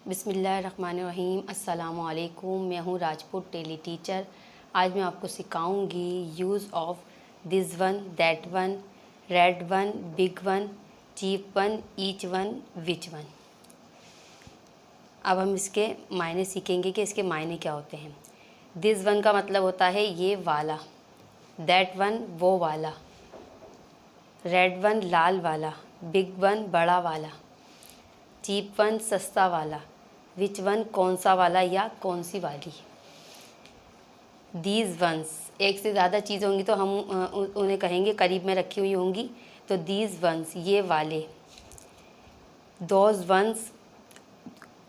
बिस्मिल्लाहिर्रहमानिर्रहीम। अस्सलामुअलैकुम। मैं हूँ राजपूत टेली टीचर। आज मैं आपको सिखाऊंगी use of this one, that one, red one, big one, cheap one, each one, which one. अब हम इसके मायने सीखेंगे कि इसके मायने क्या होते हैं। दिस वन का मतलब होता है ये वाला, दैट वन वो वाला, रेड वन लाल वाला, बिग वन बड़ा वाला, चीप वन सस्ता वाला, विच वन कौन सा वाला या कौन सी वाली। दीज वंस, एक से ज़्यादा चीज़ होंगी तो हम उन्हें कहेंगे करीब में रखी हुई होंगी, तो दीज वंस ये वाले। दोज वंस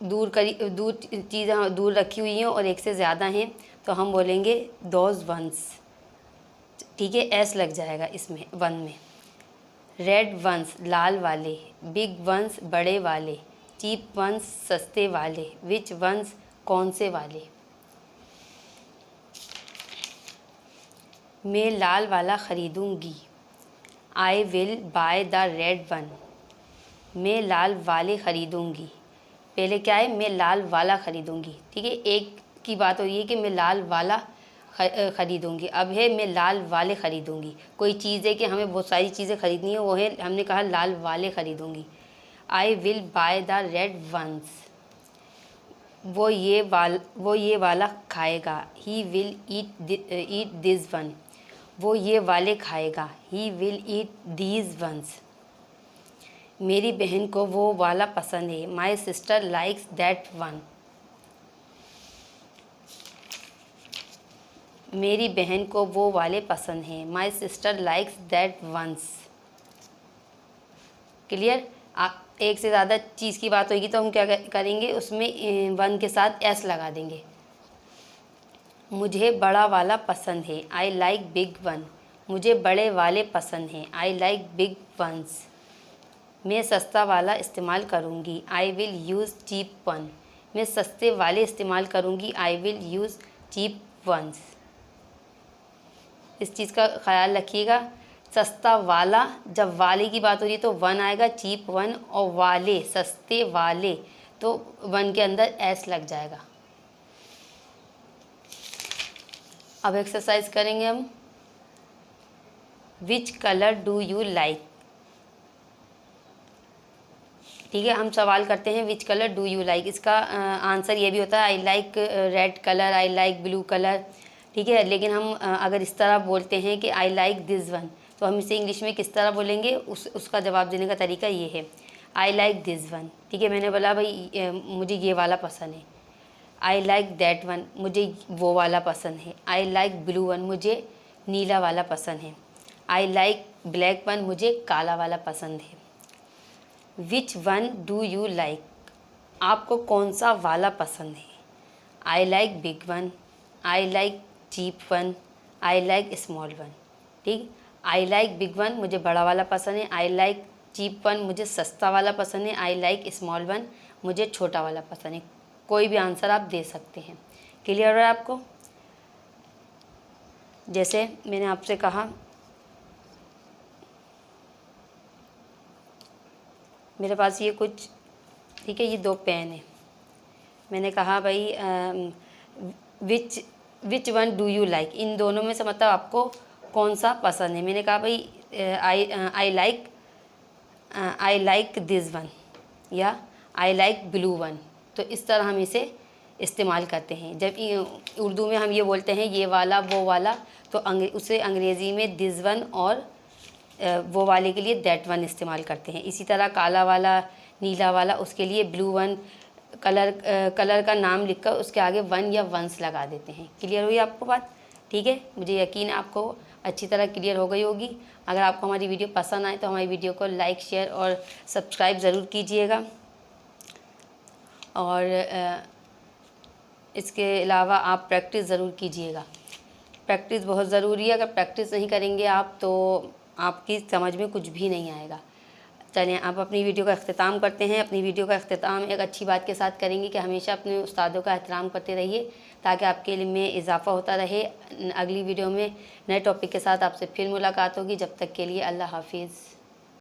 दूर चीज़ें दूर रखी हुई हैं और एक से ज़्यादा हैं तो हम बोलेंगे दोज वंस। ठीक है, एस लग जाएगा इसमें वन में। रेड वंस लाल वाले, बिग वंस बड़े वाले, चीप वंस सस्ते वाले, विच वंस कौन से वाले। मैं लाल वाला ख़रीदूँगी, I will buy the red one. मैं लाल वाले ख़रीदूँगी, पहले क्या है, मैं लाल वाला ख़रीदूँगी। ठीक है, एक की बात हो रही है कि मैं लाल वाला ख़रीदूँगी, अब है मैं लाल वाले ख़रीदूँगी। कोई चीज़ है कि हमें बहुत सारी चीज़ें ख़रीदनी है, वो है हमने कहा लाल वाले ख़रीदूँगी। I will buy the red ones, वो ये वाला खाएगा। He will eat this one, वो ये वाले खाएगा। He will eat these ones. मेरी बहन को वो वाला पसंद है। My sister likes that one. मेरी बहन को वो वाले पसंद हैं। My sister likes that ones. Clear. एक से ज़्यादा चीज़ की बात होगी तो हम क्या करेंगे, उसमें वन के साथ एस लगा देंगे। मुझे बड़ा वाला पसंद है। I like big one. मुझे बड़े वाले पसंद हैं। I like big ones. मैं सस्ता वाला इस्तेमाल करूँगी। I will use cheap one. मैं सस्ते वाले इस्तेमाल करूँगी। I will use cheap ones. इस चीज़ का ख्याल रखिएगा, सस्ता वाला, जब वाले की बात हो रही है तो वन आएगा, चीप वन, और वाले सस्ते वाले तो वन के अंदर एस लग जाएगा। अब एक्सरसाइज करेंगे हम। Which colour do you like. ठीक है, हम सवाल करते हैं which colour do you like. इसका आंसर ये भी होता है I like red colour, I like blue colour. ठीक है, लेकिन हम अगर इस तरह बोलते हैं कि आई लाइक दिस वन, तो हम इसे इंग्लिश में किस तरह बोलेंगे, उसका जवाब देने का तरीका ये है, आई लाइक दिस वन। ठीक है, मैंने बोला भाई मुझे ये वाला पसंद है। आई लाइक दैट वन, मुझे वो वाला पसंद है। आई लाइक ब्लू वन, मुझे नीला वाला पसंद है। आई लाइक ब्लैक वन, मुझे काला वाला पसंद है। Which one do you like, आपको कौन सा वाला पसंद है। I like big one, I like cheap one, I like small one. ठीक, आई लाइक बिग वन, मुझे बड़ा वाला पसंद है। आई लाइक चीप वन, मुझे सस्ता वाला पसंद है। आई लाइक स्मॉल वन, मुझे छोटा वाला पसंद है। कोई भी आंसर आप दे सकते हैं। क्लियर है आपको। जैसे मैंने आपसे कहा, मेरे पास ये कुछ, ठीक है, ये दो पेन है। मैंने कहा भाई which one do you like, इन दोनों में से मतलब आपको कौन सा पसंद है। मैंने कहा भाई आई लाइक दिस वन या आई लाइक ब्लू वन। तो इस तरह हम इसे इस्तेमाल करते हैं। जब उर्दू में हम ये बोलते हैं ये वाला वो वाला, तो उसे अंग्रेज़ी में दिस वन और वो वाले के लिए दैट वन इस्तेमाल करते हैं। इसी तरह काला वाला, नीला वाला, उसके लिए ब्लू वन, कलर का नाम लिखकर उसके आगे वन या वंस लगा देते हैं। क्लियर हुई आपको बात। ठीक है, मुझे यकीन है आपको अच्छी तरह क्लियर हो गई होगी। अगर आपको हमारी वीडियो पसंद आए तो हमारी वीडियो को लाइक, शेयर और सब्सक्राइब ज़रूर कीजिएगा। और इसके अलावा आप प्रैक्टिस ज़रूर कीजिएगा। प्रैक्टिस बहुत ज़रूरी है। अगर प्रैक्टिस नहीं करेंगे आप तो आपकी समझ में कुछ भी नहीं आएगा। चलिए, आप अपनी वीडियो का अख्तिताम करते हैं। अपनी वीडियो का अख्तिताम एक अच्छी बात के साथ करेंगे कि हमेशा अपने उस्तादों का एहतराम करते रहिए ताकि आपके इल्म में इजाफ़ा होता रहे। अगली वीडियो में नए टॉपिक के साथ आपसे फिर मुलाकात होगी। जब तक के लिए अल्लाह हाफिज़।